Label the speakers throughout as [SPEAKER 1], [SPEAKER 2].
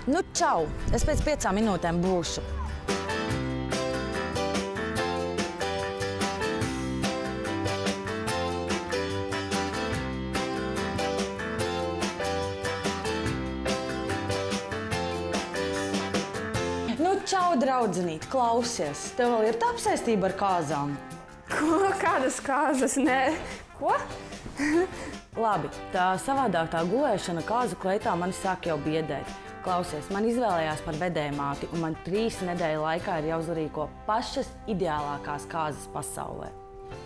[SPEAKER 1] Nu, čau! Es pēc 5 minūtēm būšu. Nu, čau, draudzenīt, klausies. Tev vēl ir tā apsaistība ar kāzām?
[SPEAKER 2] Ko? Kādas kāzas? Nē. Ko?
[SPEAKER 1] Labi, tā savādāk tā gulēšana kāzu kleitā mani sāk jau biedēt. Klausies, man izvēlējās par vedējmāti, un man 3 nedēļu laikā ir jāuzrīko pašas ideālākās kāzas pasaulē.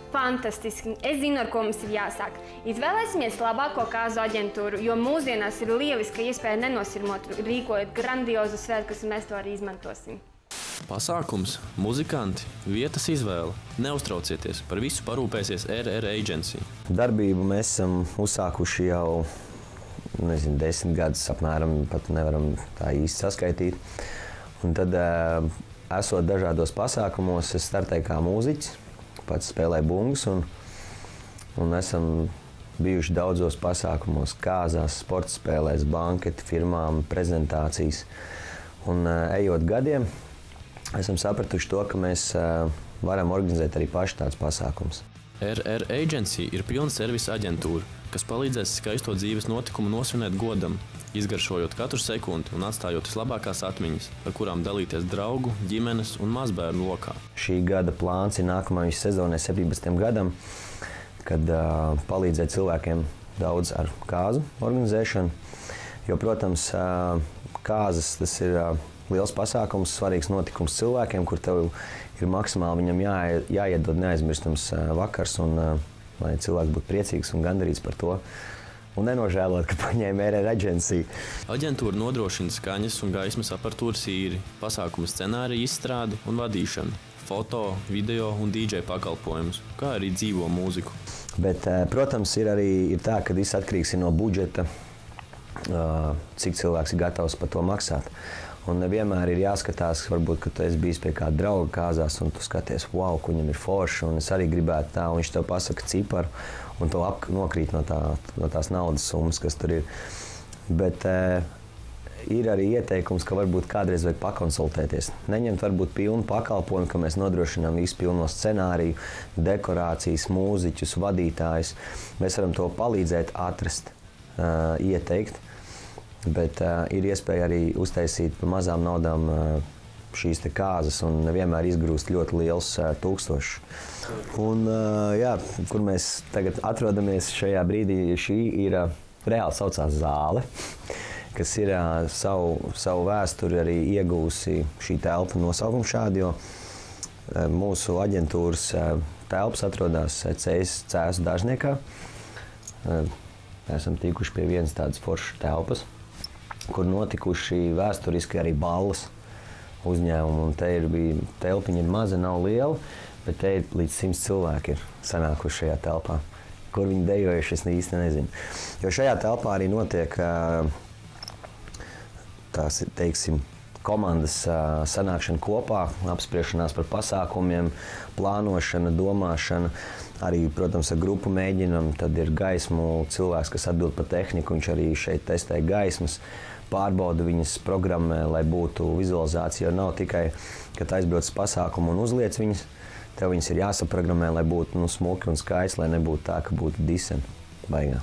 [SPEAKER 2] Fantastiski! Es zinu, ar ko mums ir jāsāk. Izvēlēsimies labāko kāzu aģentūru, jo mūsdienās ir lieliska iespēja nenosirmot, rīkojot grandiozu svētkus, un mēs to arī izmantosim.
[SPEAKER 3] Pasākums, muzikanti, vietas izvēle. Neuztraucieties, par visu parūpēsies RR Agency.
[SPEAKER 4] Darbību mēs esam uzsākuši jau, 10 gadus apmēram, pat nevaram tā īsti saskaitīt. Un tad, esot dažādos pasākumos, es startēju kā mūziķis, pats spēlēju bungas, un esam bijuši daudzos pasākumos, kāzās, sporta spēlēs, banketi, firmām, prezentācijas. Un ejot gadiem, esam sapratuši to, ka mēs varam organizēt arī paši tāds pasākums.
[SPEAKER 3] RR Agency ir pilna servisa aģentūra, kas palīdzēs skaisto dzīves notikumu nosvinēt godam, izgaršojot katru sekundi un atstājot vislabākās atmiņas, ar kurām dalīties draugu, ģimenes un mazbērnu lokā.
[SPEAKER 4] Šī gada plāns ir nākamajai sezonai 17. gadam, kad palīdzēt cilvēkiem daudz ar kāzu organizēšanu, jo, protams, kāzas tas ir liels pasākums, svarīgs notikums cilvēkiem, kur tev ir maksimāli viņam jāiedod neaizmirstams vakars, un lai cilvēks būtu priecīgs un gandarīts par to. Un nenožēlot, ka paņēma RR Agency.
[SPEAKER 3] Aģentūra nodrošina skaņas un gaismas aparatūras īri, pasākuma scenāriju izstrādi un vadīšanu, foto, video un DJ pakalpojumus, kā arī dzīvo mūziku.
[SPEAKER 4] Bet, protams, ir tā, ka viss atkarīgs no budžeta, cik cilvēks ir gatavs par to maksāt. Un nevienmēr ir jāskatās, varbūt, ka tu esi bijis pie kāda drauga kāzās, un tu skaties, wow, ka viņam ir forši, un es arī gribētu tā, un viņš tev pasaka ciparu, un to nokrīt no tās naudas summas, kas tur ir. Bet ir arī ieteikums, ka varbūt kādreiz vajag pakonsultēties. Neņemt varbūt pilnu pakalpojumu, ka mēs nodrošinām visu pilno scenāriju, dekorācijas, mūziķus, vadītājus. Mēs varam to palīdzēt atrast, ieteikt. Bet ir iespēja arī uztaisīt par mazām naudām šīs te kāzas un nevienmēr izgrūst ļoti liels tūkstošus. Un, jā, kur mēs tagad atrodamies šajā brīdī, šī ir reāli saucās zāle, kas ir savu vēsturi arī iegūsi šī telpa nosaukumu šādi, jo mūsu aģentūras telpas atrodas Cēsu Dažniekā. Esam tikuši pie vienas tādas foršas telpas, kur notikuši vēsturiski arī balles uzņēmumi. Un te telpiņa ir maza, nav liela, bet te ir līdz 100 cilvēki ir sanākuši šajā telpā. Kur viņi dejojuši, es īsti nezinu. Jo šajā telpā arī notiek tās, teiksim, komandas sanākšana kopā, apspriešanās par pasākumiem, plānošana, domāšana. Arī, protams, ar grupu mēģinam, tad ir gaismu cilvēks, kas atbild par tehniku, viņš arī šeit testē gaismas, pārbauda viņas programmē, lai būtu vizualizācija, jo nav tikai, kad aizbrauc uz pasākumu un uzliec viņas, tev viņas ir jāsaprogrammē, lai būtu smuki un skaisti, lai nebūtu tā, ka būtu diseni baigā.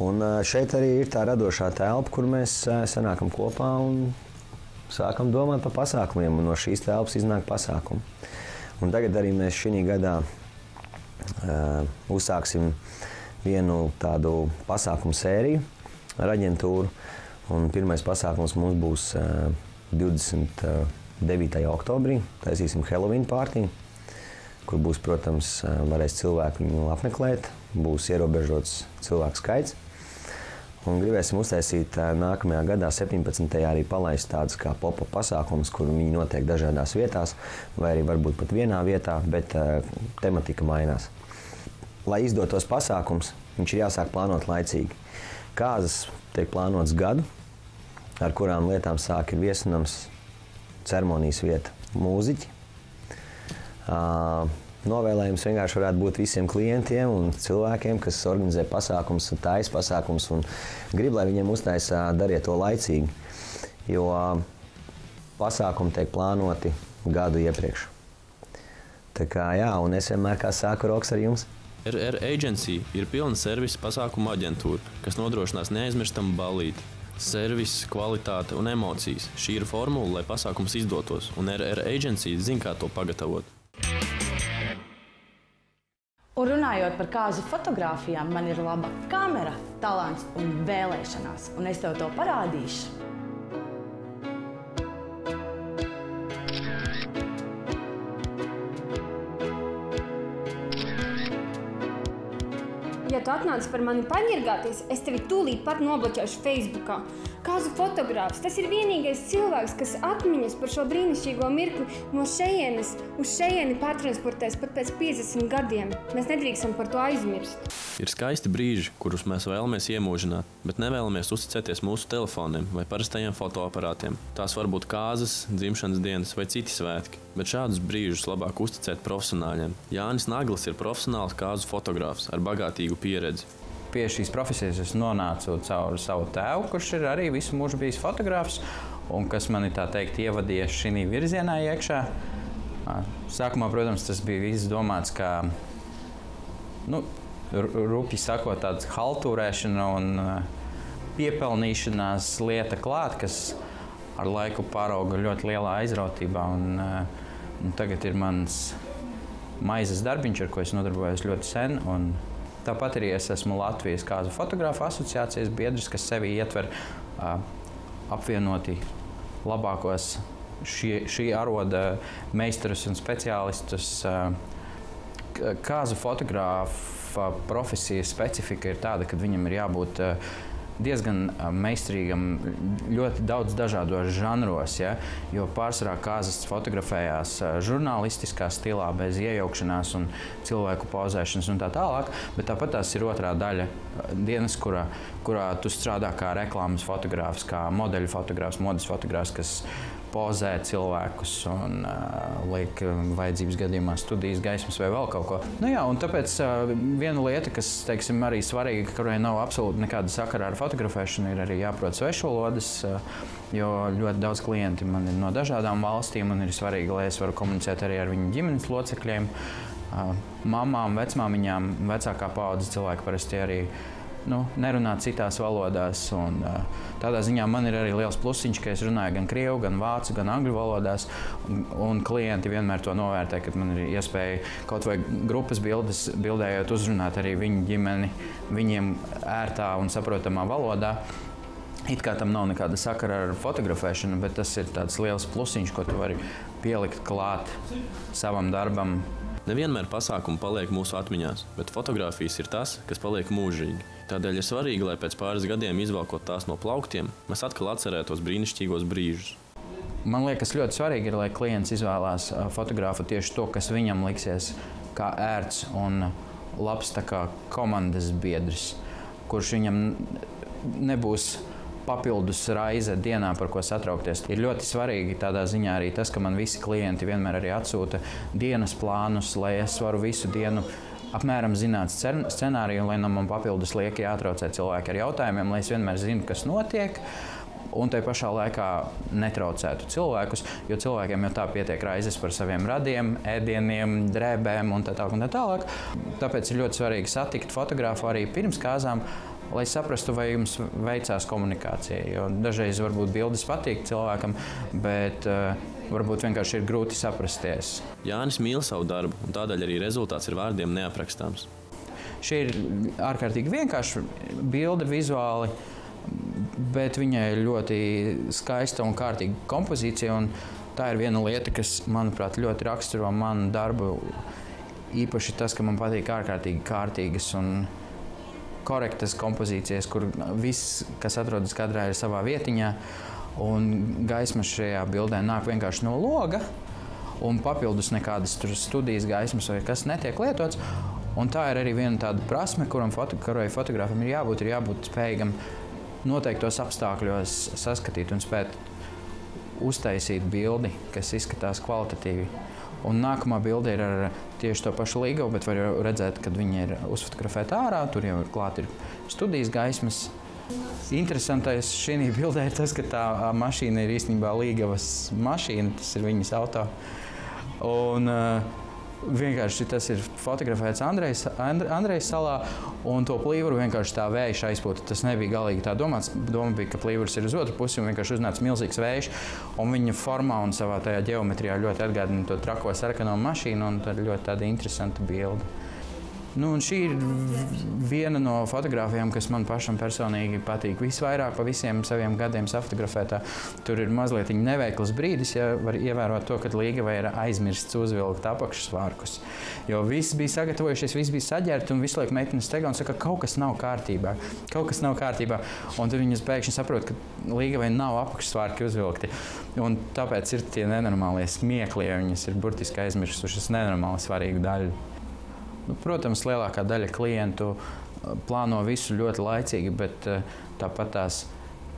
[SPEAKER 4] Un šeit arī ir tā radošā telpa, kur mēs sanākam kopā un sākam domāt par pasākumiem, un no šīs telpas iznāk pasākumi. Un tagad arī mēs šī gadā uzsāksim vienu tādu pasākumu sēriju ar aģentūru. Un pirmais pasākums mums būs 29. oktobrī. Taisīsim Halloween partiju, kur būs, protams, varēs cilvēki viņu apmeklēt. Būs ierobežots cilvēku skaits. Un gribēsim uztaisīt nākamajā gadā, 17. arī palaist tādus kā pop-up pasākumus, kur viņi notiek dažādās vietās, vai arī varbūt pat vienā vietā, bet tematika mainās. Lai izdotos pasākums, viņš ir jāsāk plānot laicīgi. Kāzas tiek plānots gadu, ar kurām lietām sāk ir viesinams, ceremonijas vieta, mūziķi. Novēlējums vienkārši varētu būt visiem klientiem un cilvēkiem, kas organizē pasākums un taisa pasākums un grib, lai viņiem uztaisa, dariet to laicīgi. jo pasākumi tiek plānoti gadu iepriekš. Tā kā jā, un es vienmēr kā sāku Roks ar jums.
[SPEAKER 3] RR Agency ir pilna servisa pasākumu aģentūra, kas nodrošinās neaizmirstamu ballīti. Servis, kvalitāte un emocijas. Šī ir formula, lai pasākums izdotos, un RR Agency zina, kā to pagatavot.
[SPEAKER 1] Un runājot par kāzu fotogrāfijām, man ir laba kamera, talants un vēlēšanās, un es tev to parādīšu.
[SPEAKER 2] Ja tu atnāc par mani paņirgāties, es tevi tūlīt pat nobloķēšu Facebookā. Kāzu fotogrāfs, tas ir vienīgais cilvēks, kas atmiņas par šo brīnišķīgo mirkli no šejienes uz šejieni pārtransportēs pat pēc 50 gadiem. Mēs nedrīkstam par to aizmirst.
[SPEAKER 3] Ir skaisti brīži, kurus mēs vēlamies iemūžināt, bet nevēlamies uzticēties mūsu telefoniem vai parastajiem fotoaparātiem. Tās var būt kāzas, dzimšanas dienas vai citi svētki, bet šādus brīžus labāk uzticēt profesionāļiem. Jānis Naglis ir profesionāls kāzu fotogrāfs ar bagātīgu pieredzi.
[SPEAKER 5] Pie šīs profesijas es nonācu caur savu tēvu, kurš ir arī visu mūžu bijis fotogrāfs, un kas mani tā teikt ievadīja šī virzienā iekšā. Sākumā, protams, tas bija viss domāts kā, rupji sakot, tāds haltūrēšana un piepelnīšanās lieta klāt, kas ar laiku pārauga ļoti lielā aizrautībā. Un tagad ir mans maizes darbiņš, ar ko es nodarbojos ļoti sen. Tāpat arī es esmu Latvijas kāzu fotogrāfu asociācijas biedrs, kas sevi ietver apvienoti labākos šī aroda meistarus un speciālistus. Kāzu fotogrāfa profesijas specifika ir tāda, ka viņam ir jābūt diezgan meistarīgam ļoti daudz dažādos žanros, ja? Jo pārsvarā kāzas fotografējās žurnālistiskā stilā, bez iejaukšanās un cilvēku pozēšanas un tā tālāk, bet tāpat tās ir otrā daļa dienas, kurā tu strādā kā reklāmas fotogrāfs, kā modeļu fotogrāfs, modes fotogrāfs, kas pozē cilvēkus un liek vajadzības gadījumā studijas gaismas vai vēl kaut ko. Un tāpēc viena lieta, kas, teiksim, arī svarīga, kurai nav absolūti nekāda sakara ar fotografēšanu, ir arī jāprot svešvalodas, jo ļoti daudz klienti man ir no dažādām valstīm un ir svarīgi, lai es varu komunicēt arī ar viņu ģimenes locekļiem, mamām, vecmāmiņām, vecākā paudze cilvēki parasti arī nerunā citās valodās. Tādā ziņā man ir arī liels plusiņš, ka es runāju gan krievu, gan vācu, gan angļu valodās. Un klienti vienmēr to novērtē, kad man ir iespēja kaut vai grupas bildējot uzrunāt arī viņu ģimeni, viņiem ērtā un saprotamā valodā. It kā tam nav nekāda sakara ar fotografēšanu, bet tas ir tāds liels plusiņš, ko tu vari pielikt klāt savam darbam.
[SPEAKER 3] Nevienmēr pasākumi paliek mūsu atmiņās, bet fotogrāfijas ir tas, kas paliek mūžīgi. Tādēļ ir svarīgi, lai pēc pāris gadiem izvelkot tās no plauktiem, mēs atkal atcerētos brīnišķīgos brīžus.
[SPEAKER 5] Man liekas, ļoti svarīgi ir, lai klients izvēlās fotogrāfu tieši to, kas viņam liksies kā ērts un labs tā kā komandas biedrs, kurš viņam nebūs papildus raize dienā, par ko satraukties. Ir ļoti svarīgi tādā ziņā arī tas, ka man visi klienti vienmēr arī atsūta dienas plānus, lai es varu visu dienu apmēram zināt scenāriju, lai man papildus lieki jātraucē cilvēki ar jautājumiem, lai es vienmēr zinu, kas notiek, un tai pašā laikā netraucētu cilvēkus, jo cilvēkiem jau tā pietiek raizes par saviem radiem, ēdieniem, drēbēm un tā tālāk. Tāpēc ir ļoti svarīgi satikt fotografu arī pirms kāzām, lai saprastu, vai jums veicās komunikācija. Jo dažreiz varbūt bildes patīk cilvēkam, bet varbūt vienkārši ir grūti saprasties.
[SPEAKER 3] Jānis mīl savu darbu, un tādēļ arī rezultāts ir vārdiem neaprakstāms.
[SPEAKER 5] Šī ir ārkārtīgi vienkārša bilde vizuāli, bet viņai ir ļoti skaista un kārtīga kompozīcija. Un tā ir viena lieta, kas, manuprāt, ļoti raksturo manu darbu. Īpaši tas, ka man patīk ārkārtīgi kārtīgas un korektas kompozīcijas, kur viss, kas atrodas kadrā, ir savā vietiņā. Un gaisma šajā bildē nāk vienkārši no loga, un papildus nekādas studijas gaismas vai kas netiek lietots. Un tā ir arī viena tāda prasme, kurai fotogrāfam ir jābūt spējīgam noteiktos apstākļos saskatīt un spēt uztaisīt bildi, kas izskatās kvalitatīvi. Un nākamā bilde ir ar tieši to pašu līgavu, bet var redzēt, kad viņi ir uzfotografēti ārā. Tur jau klāt ir studijas gaismas, Interesantais šī bildē ir tas, ka tā mašīna ir īstenībā Līgavas mašīna, tas ir viņas auto. Un vienkārši tas ir fotografēts Andrejas salā, un to plīvuru vienkārši tā vējš aizpūta. Tas nebija galīgi tā domāts. Doma bija, ka plīvurs ir uz otru pusi un vienkārši uznāca milzīgs vējš, un viņa formā un savā tajā ģeometrijā ļoti atgādina to trako sarkano mašīnu, un tad ļoti tāda interesanta bilde. Nu, un šī ir viena no fotogrāfijām, kas man pašam personīgi patīk visvairāk pa visiem saviem gadiem safotografētā. Tur ir mazliet neveikls brīdis, ja var ievērot to, ka Līgavai ir aizmirsts uzvilkt apakšsvārkus. Jo viss bija sagatavojušies, viss bija saģērti, un visu laiku meitenes steigā un saka, ka kaut kas nav kārtībā. Kaut kas nav kārtībā. Un tad viņas pēkšņi saprot, ka Līgavai nav apakšsvārki uzvilkti. Un tāpēc ir tie nenormālie smiekli, ja viņas ir burtiski aizmirsušas nenormāli svarīgu daļu. Protams, lielākā daļa klientu plāno visu ļoti laicīgi, bet tāpat tās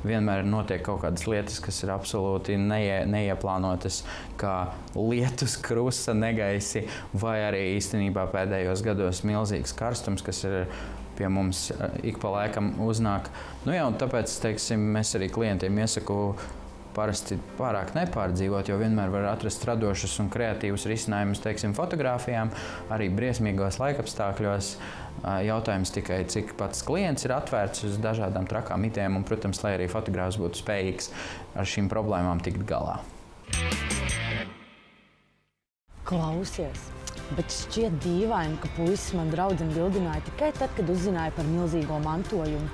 [SPEAKER 5] vienmēr notiek kaut kādas lietas, kas ir absolūti neieplānotas, kā lietus, krusta, negaisi, vai arī īstenībā pēdējos gados milzīgs karstums, kas ir pie mums ik pa laikam uznāk. Nu jā, un tāpēc, teiksim, mēs arī klientiem iesaku parasti pārāk nepārdzīvot, jo vienmēr var atrast radošus un kreatīvus risinājumus, teiksim, fotogrāfijām, arī briesmīgos laikapstākļos. Jautājums tikai, cik pats klients ir atvērts uz dažādām trakām idejām un, protams, lai arī fotogrāfs būtu spējīgs ar šīm problēmām tikt galā.
[SPEAKER 1] Klausies, bet šķiet dīvaini, ka puisis man draudzeni bildināja tikai tad, kad uzzināja par milzīgo mantojumu.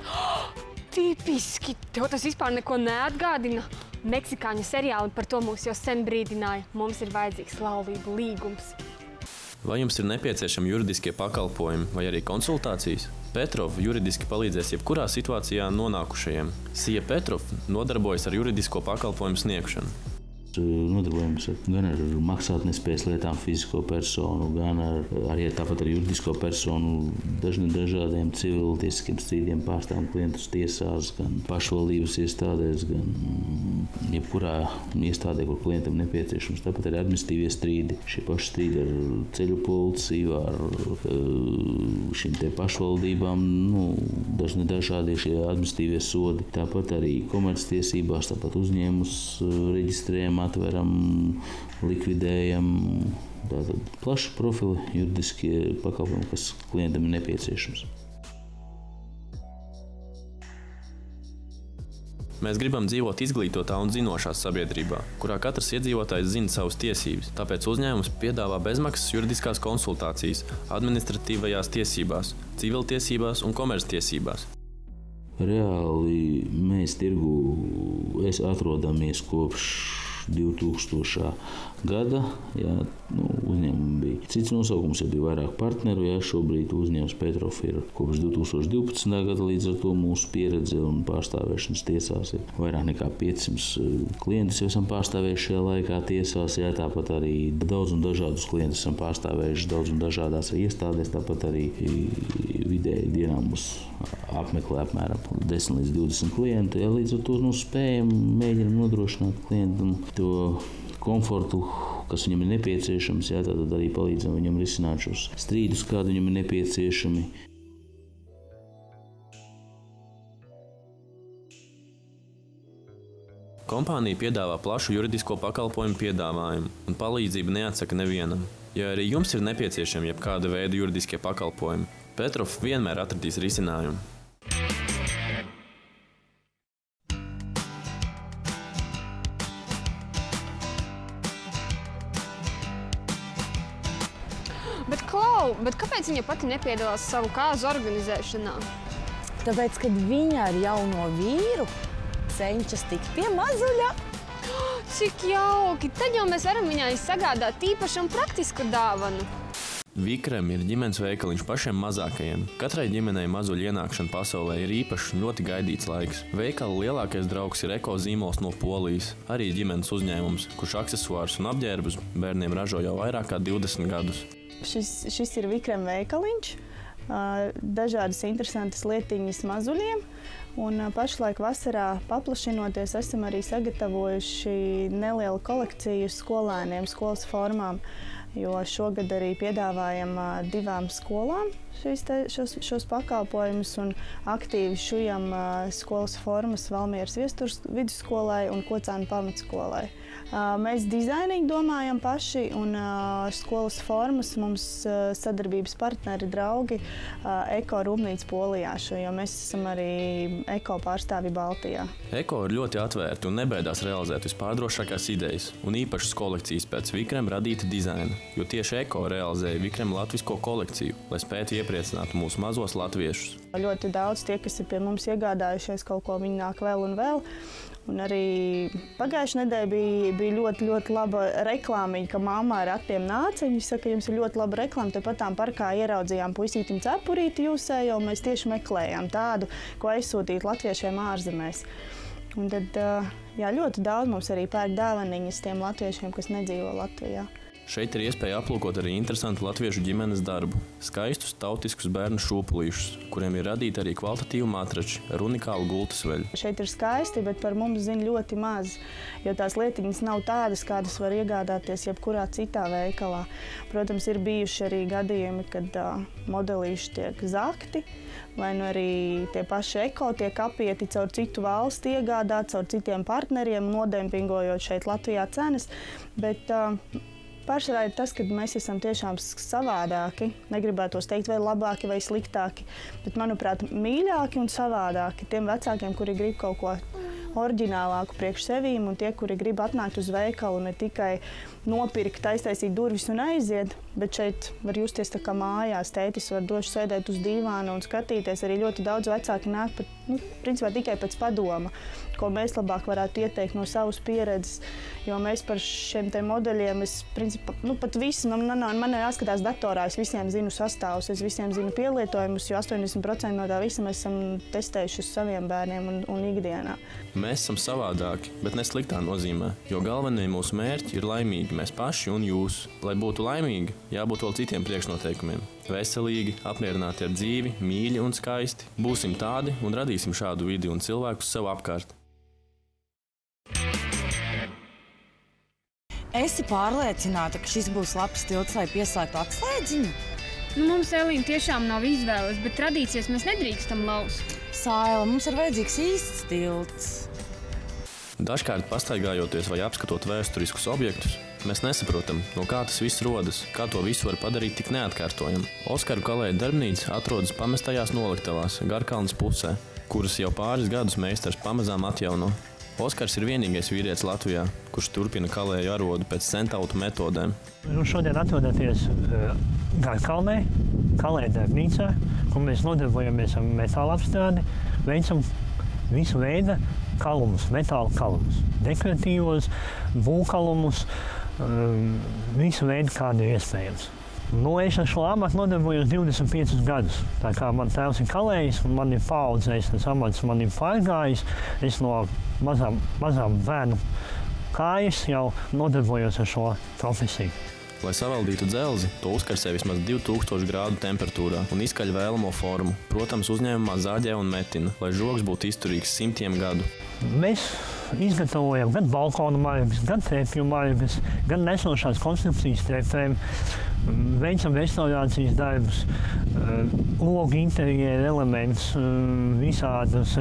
[SPEAKER 2] Tipiski! Tev tas vispār neko neatgādina. Meksikāņu seriāli par to mūs jau sen brīdināja. Mums ir vajadzīgs laulību līgums.
[SPEAKER 3] Vai jums ir nepieciešami juridiskie pakalpojumi vai arī konsultācijas? Petrov juridiski palīdzēs jebkurā situācijā nonākušajiem. Sija Petrov nodarbojas ar juridisko pakalpojumu sniegšanu.
[SPEAKER 6] Nodarbojamies gan ar maksātnespējas lietām fizisko personu, gan arī tāpat ar juridisko personu dažādiem civiltiesiskiem strīdiem pārstāvam klientus tiesās, gan pašvaldības iestādēs, gan jebkurā iestādē, kur klientam nepieciešams. Tāpat arī administratīvie strīdi. Šie paši strīdi ar ceļu policiju, ar šīm te pašvaldībām, dažādi šie administratīvie sodi. Tāpat arī komerctiesībās, tāpat uzņēmus reģistrējam, atveram, likvidējam. Tātad plaši profili juridiskie pakalpojumi, kas klientam ir nepieciešams.
[SPEAKER 3] Mēs gribam dzīvot izglītotā un zinošā sabiedrībā, kurā katrs iedzīvotājs zina savas tiesības. Tāpēc uzņēmums piedāvā bezmaksas juridiskās konsultācijas administratīvajās tiesībās, civiltiesībās un komerctiesībās.
[SPEAKER 6] Reāli mēs tirgu atrodamies kopš 2000. gada. Uzņēmumi bija cits nosaukums, ja bija vairāk partneru. Šobrīd uzņēmums Petrov ir kopš 2012. gada, līdz ar to mūsu pieredze un pārstāvēšanas tiesās ir vairāk nekā 500 klientus jau esam pārstāvējuši šajā laikā tiesās. Tāpat arī daudz un dažādus klientus esam pārstāvējuši daudz un dažādās iestādēs. Tāpat arī vidēji dienā mums apmeklē apmēram 10 līdz 20 klientu. Līdz ar to spējam, mēģinam nodrošināt klientam to komfortu, kas viņam ir nepieciešams. Tad arī palīdzam viņam risināt šos strīdus, kādi viņam ir nepieciešami.
[SPEAKER 3] Kompānija piedāvā plašu juridisko pakalpojumu piedāvājumu un palīdzību neatsaka nevienam. Ja arī jums ir nepieciešami jebkāda veida juridiskie pakalpojumi, Petrov vienmēr atradīs risinājumu.
[SPEAKER 2] Bet kāpēc viņa pati nepiedalās savu kāzu organizēšanā?
[SPEAKER 1] Tāpēc, kad viņa ar jauno vīru cenšas tikt pie mazuļa.
[SPEAKER 2] Cik jauki! Tad jau mēs varam viņai sagādāt īpašu un praktisku dāvanu.
[SPEAKER 3] Vikrem ir ģimenes veikaliņš pašiem mazākajiem. Katrai ģimenei mazuļu ienākšana pasaulē ir īpašs un ļoti gaidīts laiks. Veikala lielākais draugs ir Eko zīmols no Polijas, arī ģimenes uzņēmums, kurš aksesuārus un apģērbus bērniem ražo jau vairāk kā 20 gadus.
[SPEAKER 7] Šis ir Vikrem veikaliņš, dažādas interesantas lietiņas mazuļiem. Un pašlaik vasarā paplašinoties, esam arī sagatavojuši nelielu kolekciju skolēniem, skolas formām. jo šogad arī piedāvājam 2 skolām šos pakalpojumus un aktīvi šujam skolas formas Valmieras Viestures vidusskolai un Kocānu pamatskolai. Mēs dizainīgi domājam paši un skolas formas mums sadarbības partneri, draugi Eko rūpnīca Polijā, jo mēs esam arī Eko pārstāvi Baltijā.
[SPEAKER 3] Eko ir ļoti atvērti un nebaidās realizēt vispārdrošākās idejas un īpašas kolekcijas pēc Vikrem radīta dizaina, jo tieši Eko realizēja Vikrem latvisko kolekciju, lai spētu iepriecinātu mūsu mazos latviešus.
[SPEAKER 7] Ļoti daudz tie, kas ir pie mums iegādājušies kaut ko, viņi nāk vēl un vēl. Un arī pagājušajā nedēļā bija ļoti laba reklāmiņa, ka mamma ar attiem nāca. Viņa saka, jums ir ļoti laba reklāma. Tāpatām parkā ieraudzījām puisītim cepurīti jūsējo, un mēs tieši meklējām tādu, ko aizsūtīt latviešiem ārzemēs. Un tad ļoti daudz mums arī pērk dāvaniņas tiem latviešiem, kas nedzīvo Latvijā.
[SPEAKER 3] Šeit ir iespēja aplūkot arī interesantu latviešu ģimenes darbu, skaistus tautiskus bērnu šūpulīšus, kuriem ir radīti arī kvalitatīvi matrači ar unikālu gultasveļu.
[SPEAKER 7] Šeit ir skaisti, bet par mums zina ļoti maz, jo tās lietiņas nav tādas, kādas var iegādāties jebkurā citā veikalā. Protams, ir bijuši arī gadījumi, kad modelīši tiek zakti, vai nu arī tie paši Eko tiek apieti caur citu valsti iegādāt, caur citiem partneriem, nodempingojot šeit Latvijā cenas, bet pārsvarā ir tas, ka mēs esam tiešām savādāki. Negribētos teikt, vai labāki vai sliktāki, bet, manuprāt, mīļāki un savādāki tiem vecākiem, kuri grib kaut ko oriģinālāku priekš sevīm un tie, kuri grib atnākt uz veikalu ne tikai nopirkt, aiztaisīt durvis un aiziet, bet šeit var justies tā kā mājās. Tētis var droši sēdēt uz dīvāna un skatīties. Arī ļoti daudz vecāki nāk principā tikai pēc padoma, ko mēs labāk varētu ieteikt no savas pieredzes, jo mēs par šiem te modeļiem, pat visi, man jāskatās datorā, es visiem zinu sastāvus, es visiem zinu pielietojumus, jo 80% no tā visa mēs esam testējuši uz saviem bērniem un ikdienā.
[SPEAKER 3] Mēs esam savādāki, bet ne sliktā nozīmē, jo galvenie mūsu mērķi ir laimīgi mēs paši un jūs. Lai būtu laimīgi, jābūt vēl citiem priekšnoteikumiem. Veselīgi, apmierināti ar dzīvi, mīļi un skaisti. Būsim tādi un radīsim šādu vidi un cilvēkus sev apkārt.
[SPEAKER 1] Esi pārliecināta, ka šis būs labs tilts, lai pieslēgtu atslēdziņu?
[SPEAKER 2] Mums, Elīna, tiešām nav izvēles, bet tradīcijas mēs nedrīkstam laust.
[SPEAKER 1] Saila, mums ir vajadzīgs īsts tilts.
[SPEAKER 3] Dažkārt pastaigājoties vai apskatot vēsturiskus objektus, mēs nesaprotam, no kā tas viss rodas, kā to visu var padarīt tik neatkārtojam. Oskaru Kalēja darbnīca atrodas pamestajās noliktavās Garkalnes pusē, kuras jau pāris gadus meistars pamazām atjauno. Oskars ir vienīgais vīrietis Latvijā, kurš turpina Kalēju arodu pēc centautu metodēm.
[SPEAKER 8] Šodien atrodaties Garkalnē, Kalēja darbnīcā, kur mēs nodarbojamies ar metāla apstrādi, veicam visu veidu kalumus, metāla kalumus, dekoratīvos, būvkalumus, visu veidu, kāda ir iespējams. Es ar šo amatu nodarbojos 25 gadus. Tā kā man tēvs ir kalējis, man ir paaudzējis, tas amats man ir pārgājis. Es no mazām bērnu kājas jau nodarbojos ar šo profesiju.
[SPEAKER 3] Lai savaldītu dzelzi, to uzkarsē vismaz 2000 grādu temperatūrā un izkaļ vēlamo formu. Protams, uzņēmumā zāģē un metina, lai žogs būtu izturīgs 100 gadu.
[SPEAKER 8] Mēs izgatavojam gan balkonu margas, gan trepju margas, gan nesošās konstrukcijas trepēm, veicam restaurācijas darbus, logu interjeru elements, visādas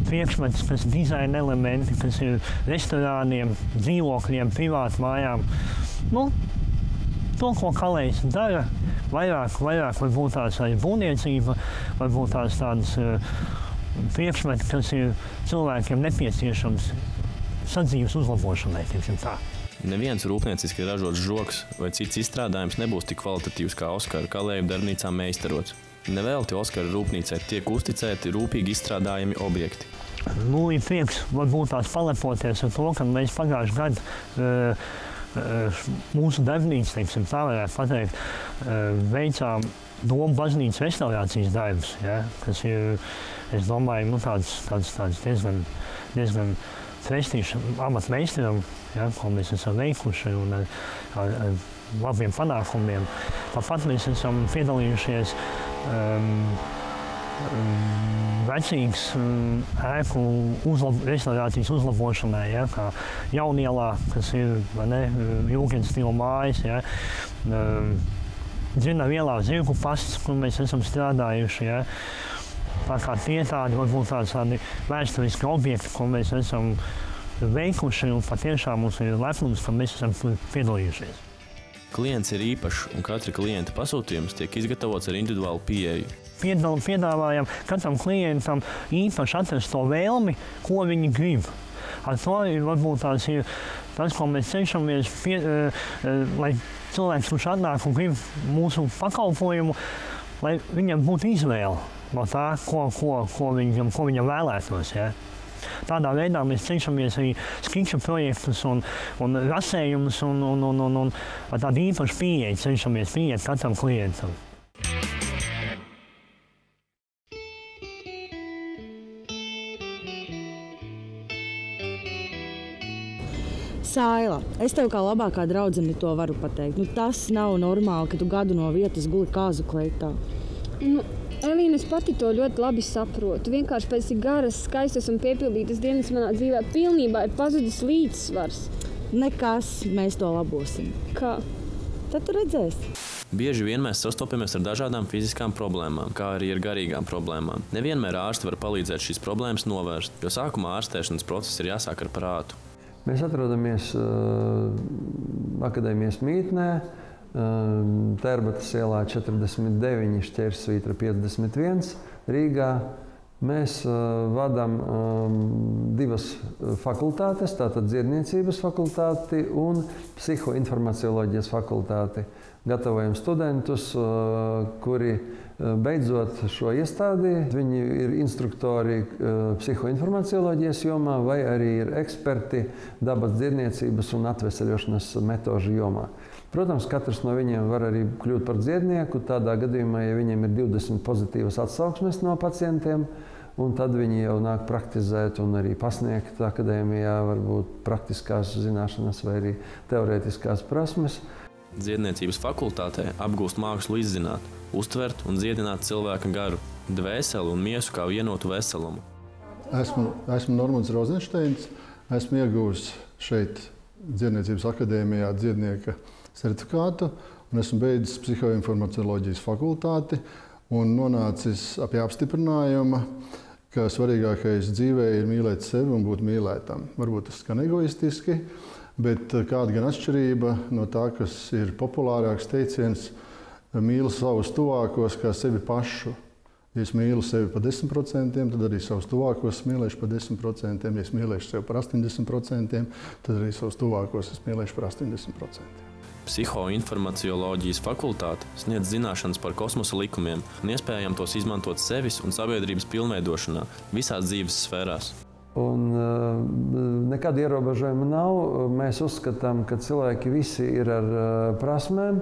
[SPEAKER 8] priekšmetus, kas dizaina elementi, kas ir restorāniem, dzīvokļiem, privātu mājām. To, ko Kalējs dara, vairāk varbūt tās arī būvniecība, varbūt tādas priekšmeti, kas ir cilvēkiem nepieciešams sadzīves uzlabošanai, tieksim tā.
[SPEAKER 3] Neviens rūpnieciski ražots žogs vai cits izstrādājums nebūs tik kvalitatīvs kā Oskara Kalēja darbnīcā meistarots. Nevelti Oskara rūpnīcai tiek uzticēti rūpīgi izstrādājami objekti.
[SPEAKER 8] Ir prieks varbūt tās palepoties ar to, ka mēs pagājuši gadu mūsu darbnīca, teiksim, tā varētu pateikt, veicām domu baznīcas restaurācijas darbus, ja, kas ir, es domāju, tāds diezgan prestižs amatmeistaram, ja, ko mēs esam veikuši un ar labiem panākumiem. Tāpat mēs esam piedalījušies vecīgas ēku restaurācijas uzlabošanai, ja, kā Jaunielā, kas ir Jūgens stila mājas, ja, Dzirnavu ielā zirgu pasts, kur mēs esam strādājuši. Ja? Tā kā tie tādi varbūt tādi vēsturiski objekti, ko mēs esam veikuši, un patiešām mums ir lepnums, ka mēs esam piedalījušies.
[SPEAKER 3] Klients ir īpašs, un katra klienta pasūtījums tiek izgatavots ar individuālu pieeju.
[SPEAKER 8] Piedāvājam katram klientam īpaši atrast to vēlmi, ko viņi grib. Ar to varbūt tas, ko mēs cenšamies, lai cilvēks, kurš atnāk un grib mūsu pakalpojumu, lai viņam būtu izvēle no tā, ko viņam vēlētos. Ja? Tādā veidā mēs cenšamies arī skiču projektus un rasējumus un ar tādu īpašu pieeju cenšamies pieiet katram klientam.
[SPEAKER 1] Saila, es tev kā labākā draudzene to varu pateikt. Tas nav normāli, ka tu gadu no vietas guli kāzu kleitā.
[SPEAKER 2] Elīna, es pati to ļoti labi saprotu. Vienkārši pēc tik garas, skaistas un piepildītas dienas manā dzīvē pilnībā ir pazudis līdzsvars.
[SPEAKER 1] Nekas, mēs to labosim.
[SPEAKER 2] Kā?
[SPEAKER 1] Tad tu redzēsi.
[SPEAKER 3] Bieži vien mēs sastopamies ar dažādām fiziskām problēmām, kā arī ar garīgām problēmām. Nevienmēr ārsti var palīdzēt šīs problēmas novērst, jo sākumā ārstēšanas process ir jāsāk ar prātu.
[SPEAKER 9] Mēs atrodamies akadēmijas mītnē, Tērbatas ielā 49, Šķērsvītra 51, Rīgā. Mēs vadām divas fakultātes, tātad dziedniecības fakultāti un psihoinformacioloģijas fakultāti. Gatavojam studentus, kuri beidzot šo iestādi, viņi ir instruktori psihoinformacioloģijas jomā vai arī ir eksperti dabas dziedniecības un atveseļošanas metožu jomā. Protams, katrs no viņiem var arī kļūt par dziednieku, tādā gadījumā, ja viņiem ir 20 pozitīvas atsauksmes no pacientiem, un tad viņi jau nāk praktizēt un arī pasniegt akadēmijā varbūt praktiskās zināšanas vai arī teorētiskās prasmes.
[SPEAKER 3] Dziedniecības fakultātē apgūst mākslu izzināt, uztvert un dziedināt cilvēka garu, dvēseli un miesu kā vienotu veselumu.
[SPEAKER 10] Esmu Normons Rozenšteins, esmu ieguvis šeit Dziedniecības akadēmijā dziednieka certifikātu un esmu beidzis psihoinformacioloģijas fakultāti un nonācis pie apstiprinājuma, ka svarīgākais dzīvē ir mīlēt sevi un būt mīlētam. Varbūt tas skan egoistiski, bet kāda gan atšķirība no tā, kas ir populārāks teiciens, mīlu savus tuvākos kā sevi pašu. Ja es mīlu sevi par 10%, tad arī savus tuvākos mīlēšu par 10%. Ja es mīlēšu sevi par 80%, tad arī savus tuvākos es mīlēšu par 80%.
[SPEAKER 3] Psihoinformacioloģijas fakultāte sniedz zināšanas par kosmosa likumiem un iespējam tos izmantot sevis un sabiedrības pilnveidošanā visās dzīves sfērās.
[SPEAKER 9] Un nekāda ierobežojuma nav. Mēs uzskatām, ka cilvēki visi ir ar prasmēm,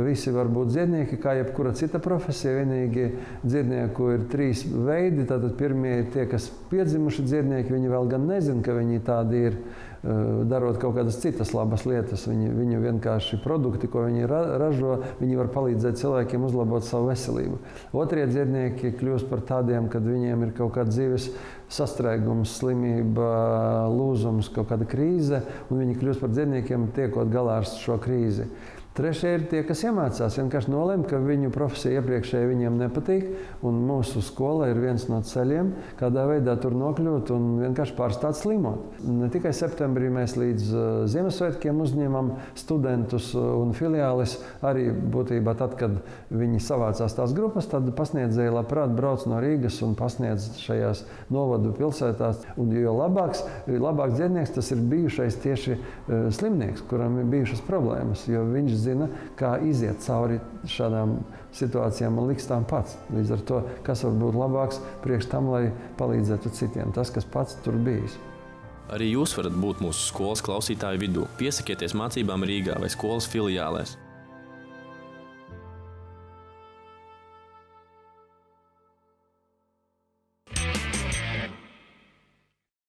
[SPEAKER 9] visi var būt dziednieki, kā jebkura cita profesija. Vienīgi dziednieku ir 3 veidi. Tātad pirmie ir tie, kas piedzimuši dziednieki, viņi vēl gan nezin, ka viņi tādi ir, darot kaut kādas citas labas lietas. Viņu vienkārši produkti, ko viņi ražo, viņi var palīdzēt cilvēkiem uzlabot savu veselību. Otrie dziednieki kļūst par tādiem, kad viņiem ir kaut kāda dzīves sastrēgums, slimība, lūzums, kaut kāda krīze, un viņi kļūst par dziedniekiem, tiekot galā ar šo krīzi. Trešie ir tie, kas iemācās, vienkārši nolem, ka viņu profesija iepriekšēji viņiem nepatīk, un mūsu skola ir viens no ceļiem, kādā veidā tur nokļūt un vienkārši pārstāt slimot. Ne tikai septembrī mēs līdz Ziemassvētkiem uzņemam studentus un filiālis, arī būtībā tad, kad viņi savācās tās grupas, tad pasniedzēji labprāt brauc no Rīgas un pasniedz šajās novadu pilsētās. Un jo labāks dziednieks, tas ir bijušais tieši slimnieks, kuram ir bijušas problēmas, jo viņš zina, kā iziet cauri šādām situācijām un liks tām pats. Līdz ar to, kas var būt labāks priekš tam, lai palīdzētu citiem, tas, kas pats tur bijis.
[SPEAKER 3] Arī jūs varat būt mūsu skolas klausītāju vidū. Piesakieties mācībām Rīgā vai skolas filiālēs.